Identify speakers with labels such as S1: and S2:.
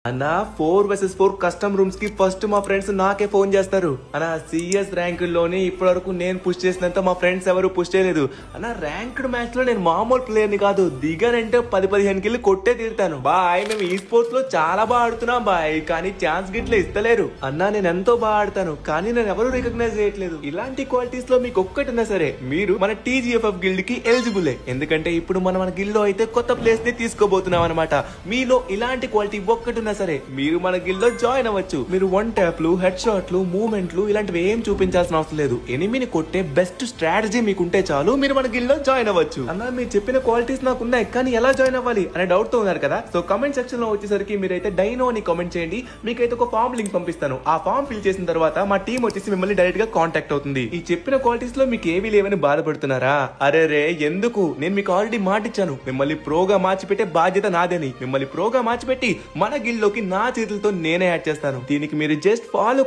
S1: అన్న 4 vs 4 custom rooms కి first మా ఫ్రెండ్స్ నాకే ఫోన్ చేస్తారు. అన్న సిఎస్ ర్యాంకుల్లోని ఇప్పటి వరకు నేను పుష్ చేసినంత మా ఫ్రెండ్స్ ఎవరు పుష్ చేయలేదు. అన్న ర్యాంక్డ్ మ్యాచ్ లో నేను మామూలు ప్లేయర్ ని కాదు, దిగానంటే 10-15 కిల్లు కొట్టే తీరుతాను బాయ్. మేము ఈ స్పోర్ట్స్ లో చాలా బాగా ఆడుతున్నాం బాయ్, కానీ ఛాన్స్ గిట్లే ఇస్తలేరు. అన్న నేను ఎంతో బాగా ఆడతాను, కానీ నేను ఎవరు రికగ్నైజ్ చేయట్లేదు. ఇలాంటి క్వాలిటీస్ లో మీకు ఒక్కటిన్నా సరే మీరు మన టీజీఎఫ్ఎఫ్ గిల్డ్ కి ఎలిజిబుల్. ఎందుకంటే ఇప్పుడు మన గిల్డ్ లో అయితే కొత్త ప్లేస్ ని తీసుకోబోతున్నాం అనమాట. మీలో ఇలాంటి క్వాలిటీ ఒక్కటి సరే మీరు మన గిల్డ్ లో జాయిన్ అవ్వచ్చు. మీరు వన్ ట్యాప్లు, హెడ్ షాట్లు, మూవ్మెంట్లు ఇలాంటివి ఏం చూపించాల్సిన అవసరం లేదు. ఎనిమిని కొట్టే బెస్ట్ స్ట్రాటజీ మీకుంటే చాలు మీరు మన గిల్డ్ లో జాయిన్ అవ్వచ్చు. అన్న మీరు చెప్పిన క్వాలిటీస్ నాకు ఉన్నాయి, కానీ ఎలా జాయిన్ అవ్వాలి అనే డౌట్ తో ఉన్నారు కదా. సో కమెంట్ సెక్షన్ లో వచ్చేసరికి మీరైతే డైనో అని కామెంట్ చేయండి. మీకైతే ఒక ఫామ్ లింక్ పంపిస్తాను. ఆ ఫామ్ ఫిల్ చేసిన తర్వాత మా టీం వచ్చేసి మిమ్మల్ని డైరెక్ట్ గా కాంటాక్ట్ అవుతుంది. ఈ చెప్పిన క్వాలిటీస్ లో మీకు ఏవి లేవని బాధపడుతున్నారా? అరే రే ఎందుకు, నేను మీకు ఆల్రెడీ మాటిచ్చాను మిమ్మల్ని ప్రోగా మార్చిపెట్టే బాధ్యత నాదని. మిమ్మల్ని ప్రోగా మార్చిపెట్టి మన గిల్డ్ లోకి నా చేతులతో నేనే యాడ్ చేస్తాను. దీనికి మీరు జస్ట్ ఫాలో